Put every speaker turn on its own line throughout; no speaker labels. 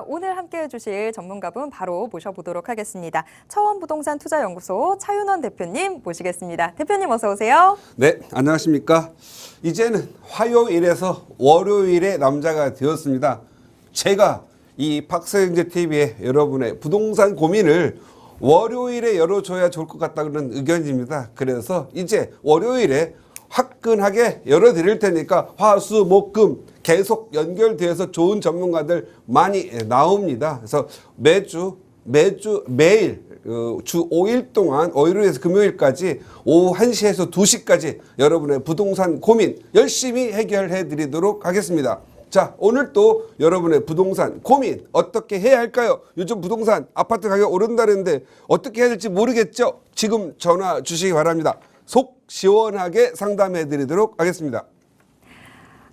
자, 오늘 함께해 주실 전문가분 바로 모셔보도록 하겠습니다. 처원부동산투자연구소 차윤원 대표님 모시겠습니다. 대표님 어서 오세요.
네, 안녕하십니까. 이제는 화요일에서 월요일의 남자가 되었습니다. 제가 이 박서영재 TV에 여러분의 부동산 고민을 월요일에 열어줘야 좋을 것 같다 그런 의견입니다. 그래서 이제 월요일에 화끈하게 열어드릴 테니까 화수 목금 계속 연결되어서 좋은 전문가들 많이 나옵니다. 그래서 매일 주 5일 동안 월요일에서 금요일까지 오후 1시에서 2시까지 여러분의 부동산 고민 열심히 해결해 드리도록 하겠습니다. 자, 오늘 또 여러분의 부동산 고민 어떻게 해야 할까요? 요즘 부동산 아파트 가격 오른다는데 어떻게 해야 될지 모르겠죠? 지금 전화 주시기 바랍니다. 속 시원하게 상담해 드리도록 하겠습니다.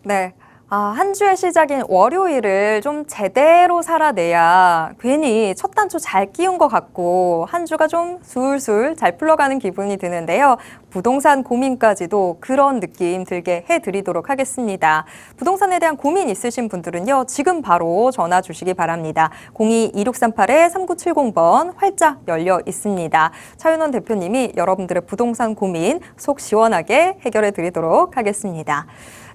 네. 한 주의 시작인 월요일을 좀 제대로 살아내야 괜히 첫 단추 잘 끼운 것 같고 한 주가 좀 술술 잘 풀러가는 기분이 드는데요. 부동산 고민까지도 그런 느낌 들게 해드리도록 하겠습니다. 부동산에 대한 고민 있으신 분들은요. 지금 바로 전화 주시기 바랍니다. 02-2638-3970번 활짝 열려 있습니다. 차윤원 대표님이 여러분들의 부동산 고민 속 시원하게 해결해 드리도록 하겠습니다.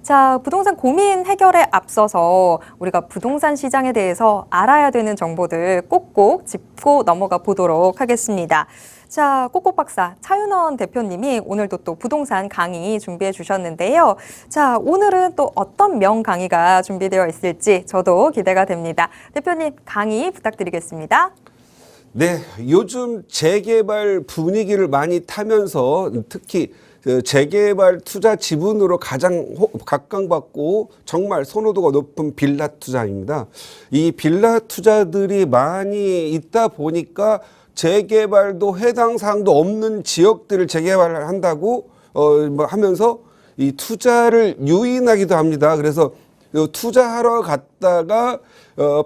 자, 부동산 고민 해결에 앞서서 우리가 부동산 시장에 대해서 알아야 되는 정보들 꼭꼭 짚고 넘어가 보도록 하겠습니다. 자, 꼭꼭 박사 차윤원 대표님이 오늘도 또 부동산 강의 준비해 주셨는데요. 자, 오늘은 또 어떤 명 강의가 준비되어 있을지 저도 기대가 됩니다. 대표님 강의 부탁드리겠습니다.
네, 요즘 재개발 분위기를 많이 타면서 특히 재개발 투자 지분으로 가장 각광받고 정말 선호도가 높은 빌라 투자입니다. 이 빌라 투자들이 많이 있다 보니까 재개발도 해당 사항도 없는 지역들을 재개발을 한다고 하면서 이 투자를 유인하기도 합니다. 그래서 투자하러 갔다가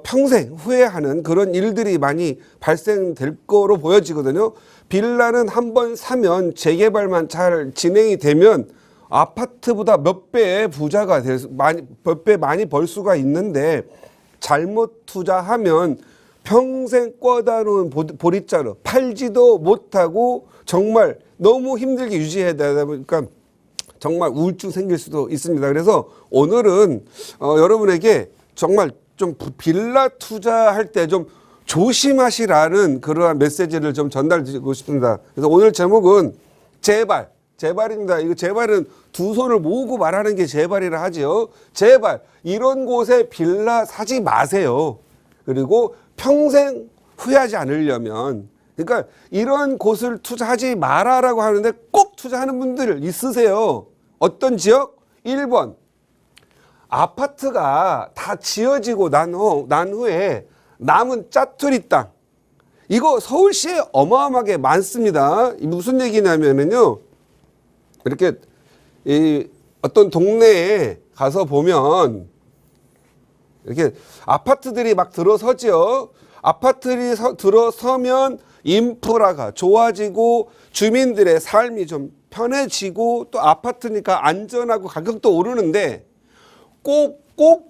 평생 후회하는 그런 일들이 많이 발생될 거로 보여지거든요. 빌라는 한번 사면 재개발만 잘 진행이 되면 아파트보다 몇 배의 부자가 몇 배 많이 벌 수가 있는데 잘못 투자하면 평생 꿔다 놓은 보릿자루 팔지도 못하고 정말 너무 힘들게 유지해야 되다 보니까 정말 우울증 생길 수도 있습니다. 그래서 오늘은 여러분에게 정말 좀 빌라 투자할 때 좀 조심하시라는 그러한 메시지를 좀 전달드리고 싶습니다. 그래서 오늘 제목은 재발입니다. 이거 재발은 두 손을 모으고 말하는 게 재발이라 하지요. 재발, 이런 곳에 빌라 사지 마세요. 그리고 평생 후회하지 않으려면, 그러니까 이런 곳을 투자하지 마라라고 하는데 꼭 투자하는 분들 있으세요. 어떤 지역? 1번. 아파트가 다 지어지고 난 후에 남은 짜투리 땅. 이거 서울시에 어마어마하게 많습니다. 무슨 얘기냐면요. 이렇게 어떤 동네에 가서 보면 이렇게 아파트들이 막 들어서죠. 아파트들이 들어서면 인프라가 좋아지고 주민들의 삶이 좀 편해지고 또 아파트니까 안전하고 가격도 오르는데 꼭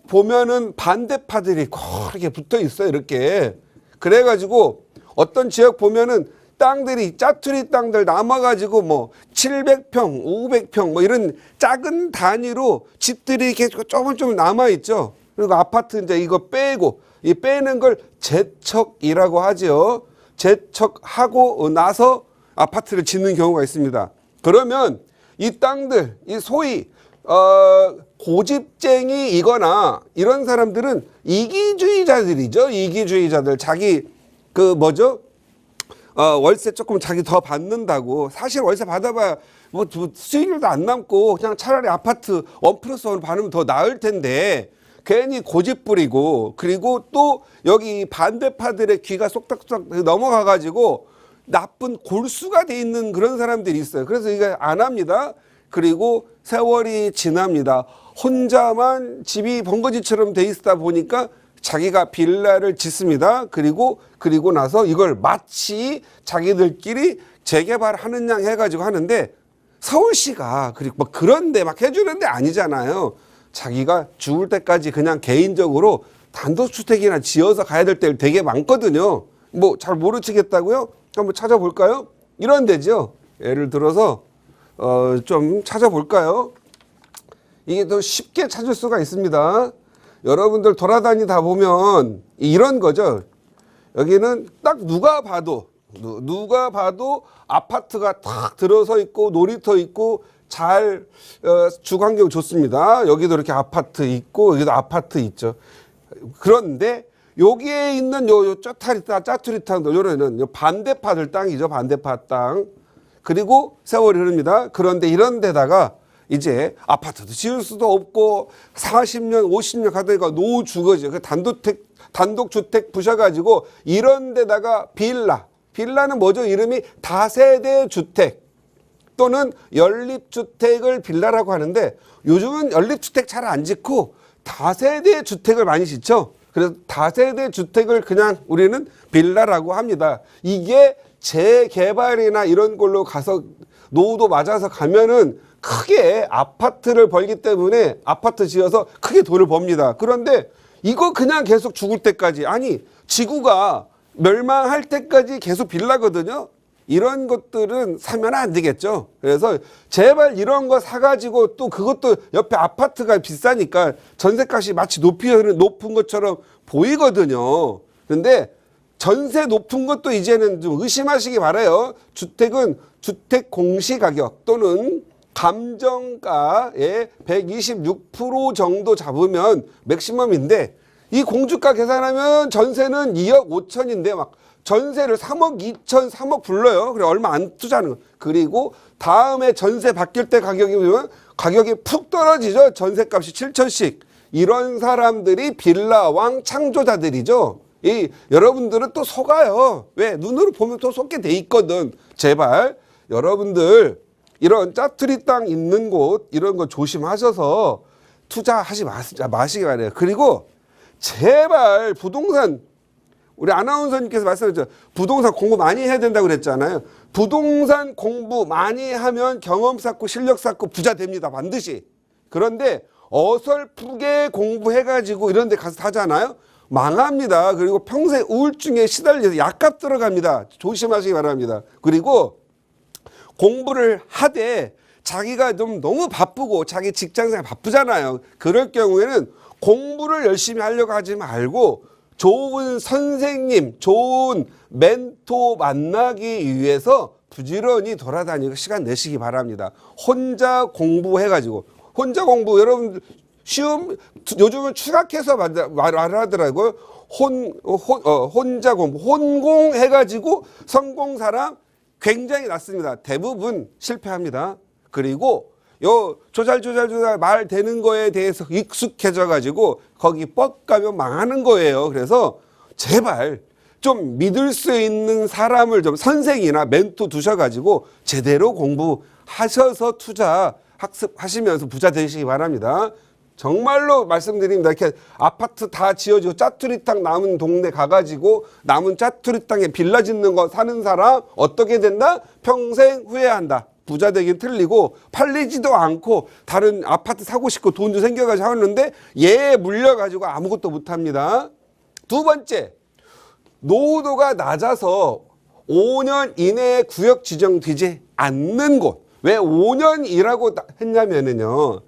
보면은 반대파들이 이렇게 붙어 있어요. 이렇게. 그래가지고 어떤 지역 보면은 땅들이 짜투리 땅들 남아가지고 뭐 700평, 500평 뭐 이런 작은 단위로 집들이 이렇게 조금 남아있죠. 그리고 아파트 이제 이거 빼고 이 빼는 걸 재척이라고 하죠. 재척하고 나서 아파트를 짓는 경우가 있습니다. 그러면 이 땅들, 이 소위 고집쟁이이거나 이런 사람들은 이기주의자들이죠. 이기주의자들. 자기 월세 조금 자기 더 받는다고. 사실 월세 받아봐야 뭐 수익률도 안 남고 그냥 차라리 아파트 1+1 받으면 더 나을 텐데 괜히 고집 부리고 그리고 또 여기 반대파들의 귀가 쏙닥쏙닥 넘어가가지고 나쁜 골수가 돼 있는 그런 사람들이 있어요. 그래서 이거 안 합니다. 그리고 세월이 지납니다. 혼자만 집이 번거지처럼 돼 있다 보니까 자기가 빌라를 짓습니다. 그리고 나서 이걸 마치 자기들끼리 재개발하는 양 해가지고 하는데 서울시가 그리고 뭐 그런데 막 해주는 데 아니잖아요. 자기가 죽을 때까지 그냥 개인적으로 단독주택이나 지어서 가야 될 때 되게 많거든요. 뭐 잘 모르시겠다고요? 한번 찾아볼까요? 이런 데죠. 예를 들어서 좀 찾아볼까요? 이게 더 쉽게 찾을 수가 있습니다. 여러분들 돌아다니다 보면 이런 거죠. 여기는 딱 누가 봐도 아파트가 탁 들어서 있고 놀이터 있고 잘 주거환경 좋습니다. 여기도 이렇게 아파트 있고 여기도 아파트 있죠. 그런데 여기에 있는 요 짜투리탕 요런은 반대파들 땅이죠. 반대파 땅. 그리고 세월이 흐릅니다. 그런데 이런 데다가 이제 아파트도 지을 수도 없고 40년, 50년 가다가 노후 주거지. 그 단독주택 부셔가지고 이런 데다가 빌라는 뭐죠? 이름이 다세대 주택 또는 연립주택을 빌라라고 하는데 요즘은 연립주택 잘 안 짓고 다세대 주택을 많이 짓죠. 그래서 다세대 주택을 그냥 우리는 빌라라고 합니다. 이게 재개발이나 이런 걸로 가서 노후도 맞아서 가면은 크게 아파트를 벌기 때문에 아파트 지어서 크게 돈을 법니다. 그런데 이거 그냥 계속 죽을 때까지, 아니 지구가 멸망할 때까지 계속 빌라거든요. 이런 것들은 사면 안 되겠죠. 그래서 제발 이런 거 사가지고 또 그것도 옆에 아파트가 비싸니까 전세값이 마치 높은 것처럼 보이거든요. 그런데 전세 높은 것도 이제는 좀 의심하시기 바라요. 주택은 주택 공시가격 또는 감정가의 126% 정도 잡으면 맥시멈인데 이 공주가 계산하면 전세는 2억 5천인데 막 전세를 3억 2천, 3억 불러요. 그래 얼마 안 투자하는 거. 그리고 다음에 전세 바뀔 때 가격이 보면 가격이 푹 떨어지죠. 전세값이 7천씩. 이런 사람들이 빌라왕 창조자들이죠. 여러분들은 또 속아요. 왜? 눈으로 보면 또 속게 돼 있거든. 제발 여러분들 이런 짜투리 땅 있는 곳 이런 거 조심하셔서 투자하지 마시기 바래요. 그리고 제발 부동산 우리 아나운서님께서 말씀하셨죠. 부동산 공부 많이 해야 된다고 그랬잖아요. 부동산 공부 많이 하면 경험 쌓고 실력 쌓고 부자 됩니다. 반드시. 그런데 어설프게 공부해가지고 이런 데 가서 사잖아요. 망합니다. 그리고 평생 우울증에 시달려서 약값 들어갑니다. 조심하시기 바랍니다. 그리고 공부를 하되 자기가 좀 너무 바쁘고 자기 직장생활 바쁘잖아요. 그럴 경우에는 공부를 열심히 하려고 하지 말고 좋은 선생님, 좋은 멘토 만나기 위해서 부지런히 돌아다니고 시간 내시기 바랍니다. 혼자 공부해가지고 혼자 공부 여러분 시험 요즘은 추락해서 말하더라고요. 혼자 공부 혼공해가지고 성공 사람 굉장히 낮습니다. 대부분 실패합니다. 그리고 요 조잘 말 되는 거에 대해서 익숙해져 가지고 거기 뻑 가면 망하는 거예요. 그래서 제발 좀 믿을 수 있는 사람을 좀 선생이나 멘토 두셔 가지고 제대로 공부하셔서 투자 학습하시면서 부자 되시기 바랍니다. 정말로 말씀드립니다. 이렇게 아파트 다 지어지고 짜투리 땅 남은 동네 가가지고 남은 짜투리 땅에 빌라 짓는 거 사는 사람 어떻게 된다? 평생 후회한다. 부자 되긴 틀리고 팔리지도 않고 다른 아파트 사고 싶고 돈도 생겨가지고 하는데 얘에 물려가지고 아무것도 못합니다. 두 번째, 노후도가 낮아서 5년 이내에 구역 지정되지 않는 곳. 왜 5년이라고 했냐면요.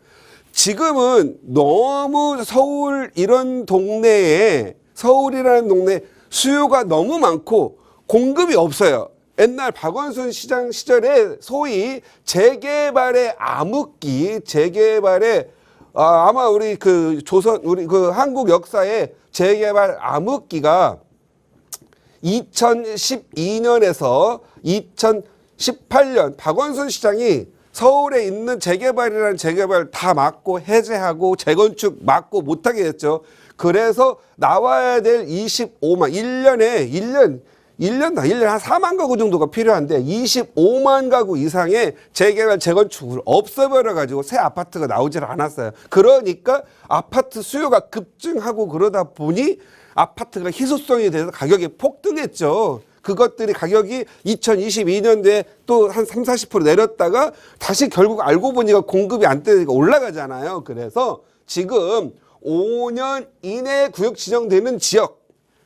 지금은 너무 서울 이런 동네에 서울이라는 동네 수요가 너무 많고 공급이 없어요. 옛날 박원순 시장 시절에 소위 재개발의 암흑기, 재개발의 아마 우리 그 조선 우리 그 한국 역사의 재개발 암흑기가 2012년에서 2018년 박원순 시장이 서울에 있는 재개발이라는 재개발 다 막고 해제하고 재건축 막고 못하게 했죠. 그래서 나와야 될 25만 1년에 한 4만 가구 정도가 필요한데 25만 가구 이상의 재개발 재건축을 없애버려 가지고 새 아파트가 나오질 않았어요. 그러니까 아파트 수요가 급증하고 그러다 보니 아파트가 희소성이 돼서 가격이 폭등했죠. 그것들이 가격이 2022년도에 또 한 30-40% 내렸다가 다시 결국 알고 보니까 공급이 안 되니까 올라가잖아요. 그래서 지금 5년 이내에 구역 지정되는 지역.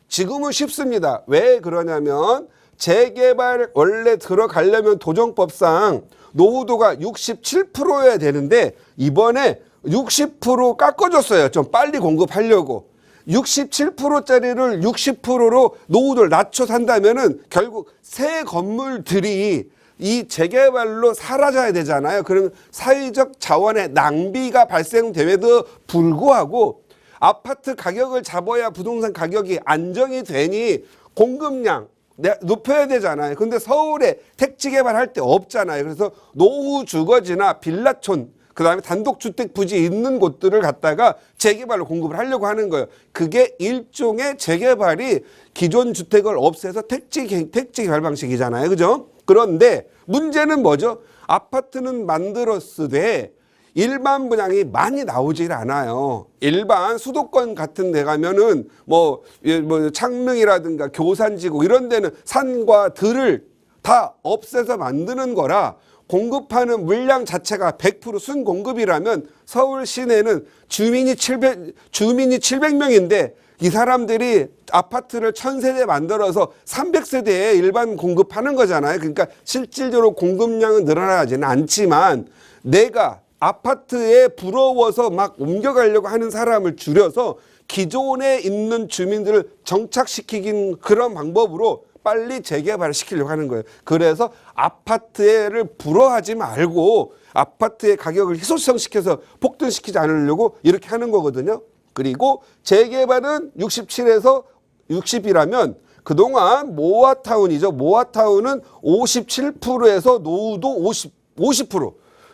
지금은 쉽습니다. 왜 그러냐면 재개발 원래 들어가려면 도정법상 노후도가 67%여야 되는데 이번에 60% 깎아줬어요. 좀 빨리 공급하려고. 67%짜리를 60%로 노후도를 낮춰 산다면은 결국 새 건물들이 이 재개발로 사라져야 되잖아요. 그러면 사회적 자원의 낭비가 발생됨에도 불구하고 아파트 가격을 잡아야 부동산 가격이 안정이 되니 공급량 높여야 되잖아요. 근데 서울에 택지 개발할 때 없잖아요. 그래서 노후 주거지나 빌라촌 그다음에 단독주택 부지 있는 곳들을 갖다가 재개발로 공급을 하려고 하는 거예요. 그게 일종의 재개발이 기존 주택을 없애서 택지 개발 방식이잖아요. 그죠? 그런데 문제는 뭐죠? 아파트는 만들었으되 일반 분양이 많이 나오질 않아요. 일반 수도권 같은 데 가면은 뭐 창릉이라든가 교산지구 이런 데는 산과 들을 다 없애서 만드는 거라 공급하는 물량 자체가 100% 순공급이라면 서울 시내는 주민이 700명인데 이 사람들이 아파트를 1000세대 만들어서 300세대에 일반 공급하는 거잖아요. 그러니까 실질적으로 공급량은 늘어나지는 않지만 내가 아파트에 부러워서 막 옮겨가려고 하는 사람을 줄여서 기존에 있는 주민들을 정착시키긴 그런 방법으로 빨리 재개발을 시키려고 하는 거예요. 그래서 아파트를 부러워하지 말고 아파트의 가격을 희소성시켜서 폭등시키지 않으려고 이렇게 하는 거거든요. 그리고 재개발은 67에서 60이라면 그동안 모아타운이죠. 모아타운은 57%에서 노후도 50%.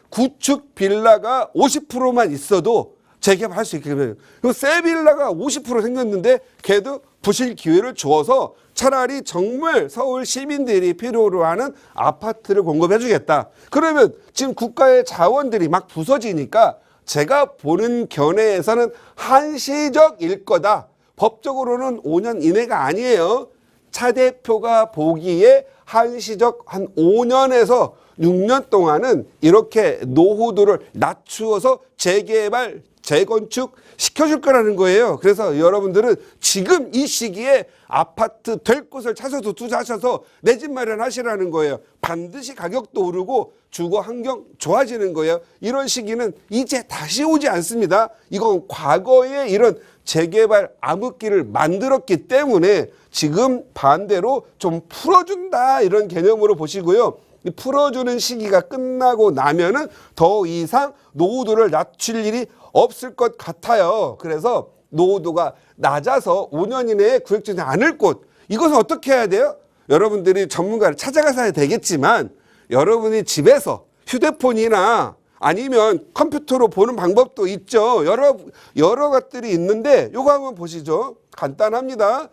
구축 빌라가 50%만 있어도 재개발할 수 있게 돼요. 그리고 새 빌라가 50% 생겼는데 걔도 부실 기회를 주어서 차라리 정말 서울 시민들이 필요로 하는 아파트를 공급해 주겠다. 그러면 지금 국가의 자원들이 막 부서지니까 제가 보는 견해에서는 한시적일 거다. 법적으로는 5년 이내가 아니에요. 차 대표가 보기에 한시적 한 5년에서 6년 동안은 이렇게 노후도를 낮추어서 재개발, 재건축 시켜줄 거라는 거예요. 그래서 여러분들은 지금 이 시기에 아파트 될 곳을 찾아서 투자하셔서 내 집 마련하시라는 거예요. 반드시 가격도 오르고 주거 환경 좋아지는 거예요. 이런 시기는 이제 다시 오지 않습니다. 이건 과거에 이런 재개발 암흑기를 만들었기 때문에 지금 반대로 좀 풀어준다 이런 개념으로 보시고요. 풀어주는 시기가 끝나고 나면은 더 이상 노후도를 낮출 일이 없을 것 같아요. 그래서 노후도가 낮아서 5년 이내에 구역지정이 않을 곳, 이것은 어떻게 해야 돼요? 여러분들이 전문가를 찾아가서 해야 되겠지만 여러분이 집에서 휴대폰이나 아니면 컴퓨터로 보는 방법도 있죠. 여러 것들이 있는데 요거 한번 보시죠. 간단합니다.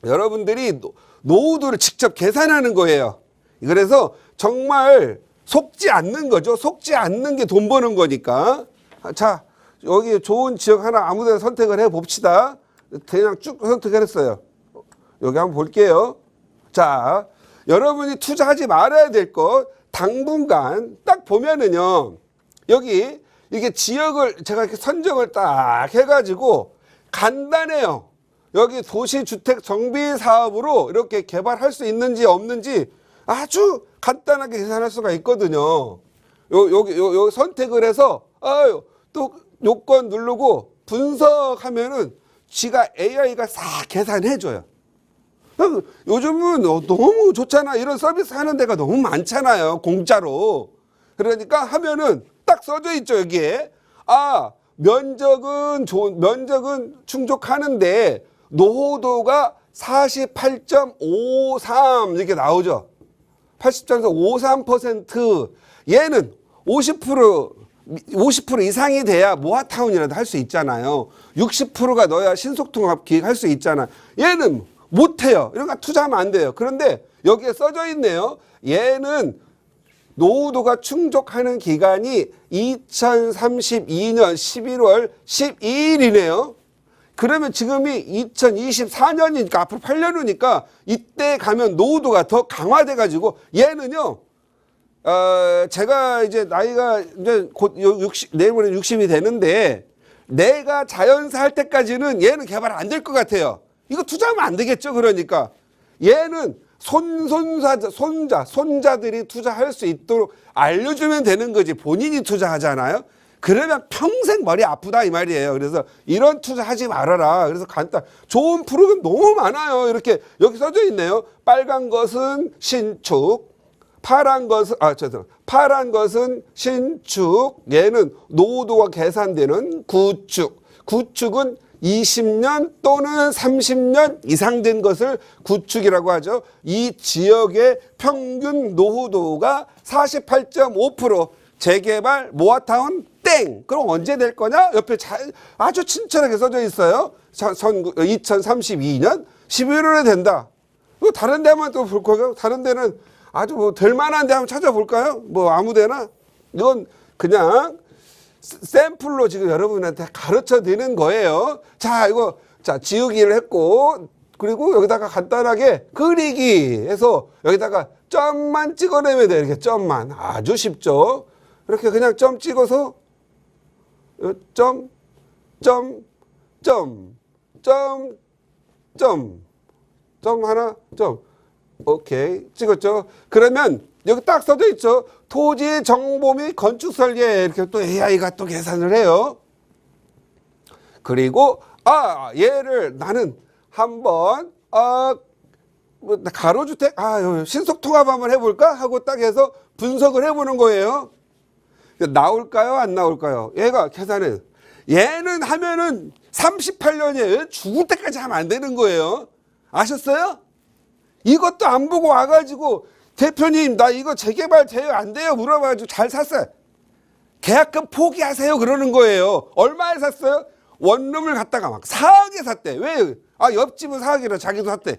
여러분들이 노후도를 직접 계산하는 거예요. 그래서 정말 속지 않는 거죠. 속지 않는 게 돈 버는 거니까. 자, 여기 좋은 지역 하나 아무 데나 선택을 해 봅시다. 그냥 쭉 선택을 했어요. 여기 한번 볼게요. 자, 여러분이 투자하지 말아야 될 것 당분간 딱 보면은요. 여기 이게 지역을 제가 이렇게 선정을 딱 해가지고 간단해요. 여기 도시주택 정비 사업으로 이렇게 개발할 수 있는지 없는지 아주 간단하게 계산할 수가 있거든요. 여기 선택을 해서 또 요건 누르고 분석하면은 지가 AI가 싹 계산해 줘요. 요즘은 너무 좋잖아. 이런 서비스 하는 데가 너무 많잖아요. 공짜로. 그러니까 하면은 딱 써져 있죠, 여기에. 면적은 충족하는데 노후도가 48.53 이렇게 나오죠. 80.53%. 얘는 50% 이상이 돼야 모아타운이라도 할 수 있잖아요. 60%가 넣어야 신속통합 기획할 수 있잖아. 얘는 못해요. 이런 거 투자하면 안 돼요. 그런데 여기에 써져 있네요. 얘는 노후도가 충족하는 기간이 2032년 11월 12일이네요. 그러면 지금이 2024년이니까 앞으로 8년 후니까 이때 가면 노후도가 더 강화돼 가지고 얘는요. 제가 이제 나이가 이제 곧 내일모레 60이 되는데 내가 자연사 할 때까지는 얘는 개발 안 될 것 같아요. 이거 투자하면 안 되겠죠. 그러니까 얘는 손자들이 투자할 수 있도록 알려주면 되는 거지. 본인이 투자하잖아요. 그러면 평생 머리 아프다 이 말이에요. 그래서 이런 투자하지 말아라. 그래서 간단 좋은 프로그램 너무 많아요. 이렇게 여기 써져 있네요. 빨간 것은 신축, 파란 것은 신축, 얘는 노후도가 계산되는 구축. 구축은 20년 또는 30년 이상 된 것을 구축이라고 하죠. 이 지역의 평균 노후도가 48.5%, 재개발 모아타운 땡. 그럼 언제 될 거냐? 옆에 아주 친절하게 써져 있어요. 2032년 11월에 된다. 다른 데 한번 또 볼 거예요. 다른 데는 아주 뭐 될 만한 데 한번 찾아볼까요? 뭐 아무 데나? 이건 그냥 샘플로 지금 여러분한테 가르쳐 드리는 거예요. 자, 이거, 자, 지우기를 했고, 그리고 여기다가 간단하게 그리기 해서 여기다가 점만 찍어내면 돼요. 이렇게 점만. 아주 쉽죠? 이렇게 그냥 점 찍어서, 점, 하나, 점. 오케이. 찍었죠? 그러면 여기 딱 써져 있죠. 토지 정보 및 건축 설계 이렇게 또 AI가 또 계산을 해요. 그리고 얘를 나는 한번 뭐 가로주택 신속 통합 한번 해볼까 하고 딱 해서 분석을 해보는 거예요. 나올까요? 안 나올까요? 얘가 계산해. 얘는 하면은 38년이에요. 죽을 때까지 하면 안 되는 거예요. 아셨어요? 이것도 안 보고 와가지고 대표님 나 이거 재개발 돼요 안 돼요 물어봐가지고 잘 샀어요. 계약금 포기하세요 그러는 거예요. 얼마에 샀어요? 원룸을 갖다가 막 4억에 샀대. 왜? 옆집은 4억이라 자기도 샀대.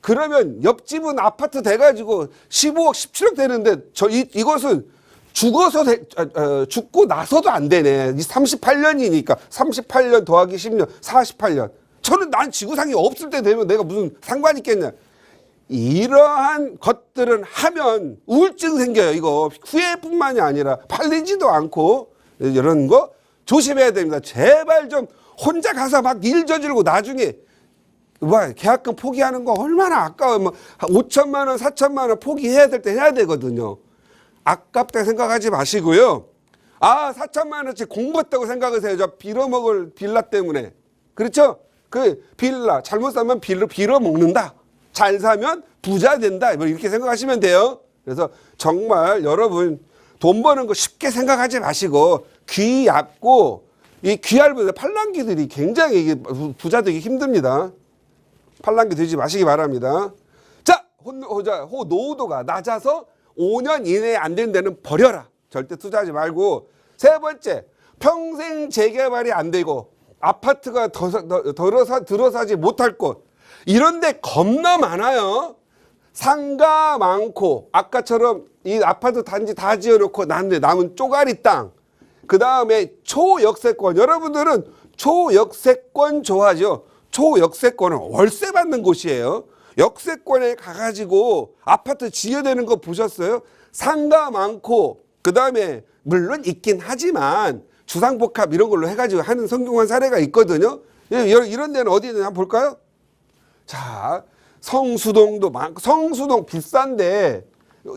그러면 옆집은 아파트 돼가지고 15억 17억 되는데 이것은 죽고 나서도 안 되네. 38년이니까 38년 더하기 10년 48년. 난 지구상에 없을 때 되면 내가 무슨 상관이 있겠냐. 이러한 것들은 하면 우울증 생겨요. 이거 후회뿐만이 아니라 팔리지도 않고 이런 거 조심해야 됩니다. 제발 좀 혼자 가서 막 일 저지르고 나중에 계약금 포기하는 거 얼마나 아까워. 뭐 5천만 원 4천만 원 포기해야 될 때 해야 되거든요. 아깝다 생각하지 마시고요. 4천만 원치 공부했다고 생각하세요. 저 빌어먹을 빌라 때문에. 그렇죠? 그 빌라 잘못 사면 빌어먹는다. 잘 사면 부자 된다. 뭐 이렇게 생각하시면 돼요. 그래서 정말 여러분 돈 버는 거 쉽게 생각하지 마시고 귀 얇고 이 귀얇은 팔랑귀들이 굉장히 부자 되기 힘듭니다. 팔랑귀 되지 마시기 바랍니다. 자, 노후도가 낮아서 5년 이내에 안 된 데는 버려라. 절대 투자하지 말고. 세 번째, 평생 재개발이 안 되고 아파트가 들어서지 못할 곳. 이런 데 겁나 많아요. 상가 많고 아까처럼 이 아파트 단지 다 지어놓고 남은 쪼가리 땅. 그 다음에 초역세권. 여러분들은 초역세권 좋아하죠. 초역세권은 월세 받는 곳이에요. 역세권에 가가지고 아파트 지어대는 거 보셨어요? 상가 많고 그 다음에 물론 있긴 하지만 주상복합 이런 걸로 해가지고 하는 성공한 사례가 있거든요. 이런 데는 어디냐 한번 볼까요? 자, 성수동도 많고, 성수동 비싼데,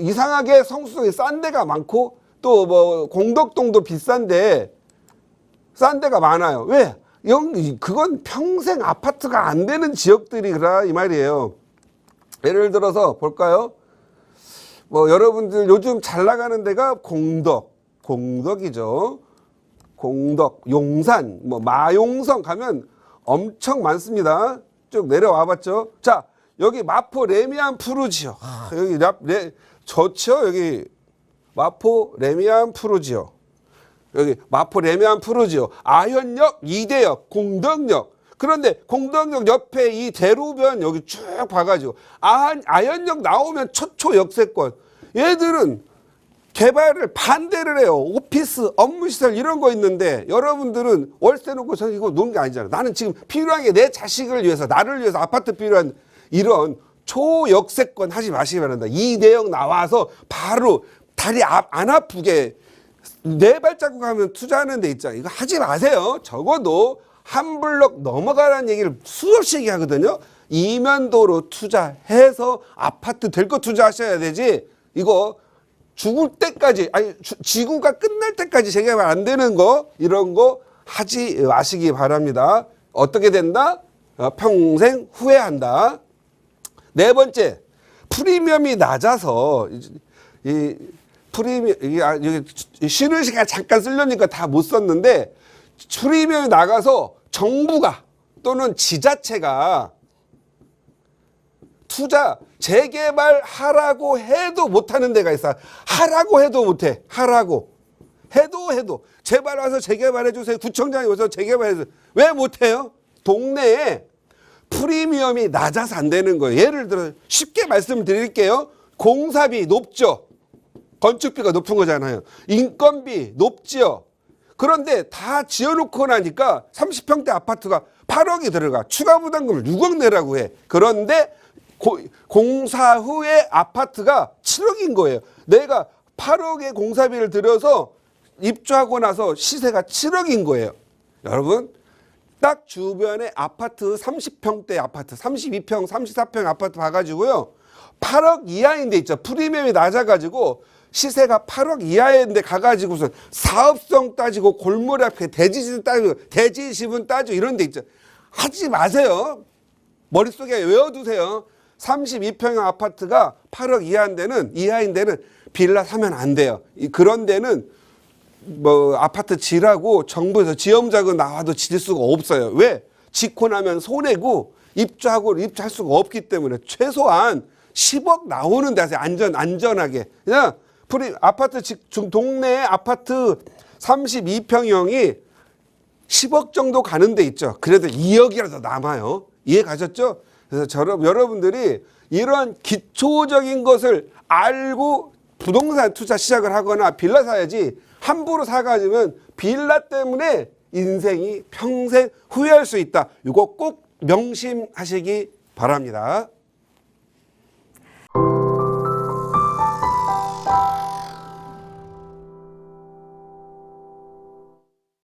이상하게 성수동에 싼 데가 많고, 또 뭐, 공덕동도 비싼데, 싼 데가 많아요. 왜? 그건 평생 아파트가 안 되는 지역들이라, 이 말이에요. 예를 들어서 볼까요? 뭐, 여러분들 요즘 잘 나가는 데가 공덕이죠. 공덕, 용산, 뭐, 마용성 가면 엄청 많습니다. 쭉 내려와 봤죠. 자, 여기 마포 레미안 푸르지오. 여기 좋죠. 여기 마포 레미안 푸르지오. 여기 마포 레미안 푸르지오. 아현역, 이대역, 공덕역. 그런데 공덕역 옆에 이 대로변 여기 쭉 봐가지고 아현역 나오면 초초 역세권. 얘들은 개발을 반대를 해요. 오피스, 업무시설 이런 거 있는데 여러분들은 월세 놓고 저는 이거 노는 게 아니잖아요. 나는 지금 필요한 게 내 자식을 위해서 나를 위해서 아파트 필요한 이런 초역세권 하지 마시기 바랍니다. 이 내용 나와서 바로 다리 안 아프게 네 발자국 하면 투자하는 데 있잖아요. 이거 하지 마세요. 적어도 한 블럭 넘어가라는 얘기를 수없이 얘기하거든요. 이면도로 투자해서 아파트 될 거 투자하셔야 되지. 이거 죽을 때까지, 아니 지구가 끝날 때까지 재개발 안 되는 거, 이런 거 하지 마시기 바랍니다. 어떻게 된다? 평생 후회한다. 네 번째, 프리미엄이 낮아서 이 프리미엄, 여기 쉬는 시간 잠깐 쓰려니까 다 못 썼는데, 프리미엄이 나가서 정부가 또는 지자체가 투자 재개발하라고 해도 못하는 데가 있어. 하라고 해도 못해. 하라고 해도 제발 와서 재개발해 주세요. 구청장이 와서 재개발해 주세요. 왜 못해요? 동네에 프리미엄이 낮아서 안 되는 거예요. 예를 들어 쉽게 말씀드릴게요. 공사비 높죠. 건축비가 높은 거잖아요. 인건비 높지요. 그런데 다 지어놓고 나니까 30평대 아파트가 8억이 들어가. 추가 부담금을 6억 내라고 해. 그런데 공사 후에 아파트가 7억인 거예요. 내가 8억의 공사비를 들여서 입주하고 나서 시세가 7억인 거예요. 여러분, 딱 주변에 아파트 30평대 아파트, 32평, 34평 아파트 봐가지고요. 8억 이하인 데 있죠. 프리미엄이 낮아가지고 시세가 8억 이하인데 가가지고서 사업성 따지고 골목 앞에 대지집은 따지고 대지집은 따지고 이런 데 있죠. 하지 마세요. 머릿속에 외워두세요. 32평형 아파트가 8억 이하인 데는 빌라 사면 안 돼요. 그런 데는 뭐 아파트 지라고 정부에서 지원자금 나와도 지을 수가 없어요. 왜? 짓고 나면 손해고 입주할 수가 없기 때문에 최소한 10억 나오는 데서 안전하게 그냥 아파트 동네 아파트 32평형이 10억 정도 가는 데 있죠. 그래도 2억이라도 남아요. 이해 가셨죠? 그래서 여러분들이 이런 기초적인 것을 알고 부동산 투자 시작을 하거나 빌라 사야지, 함부로 사가지면 빌라 때문에 인생이 평생 후회할 수 있다. 이거 꼭 명심하시기 바랍니다.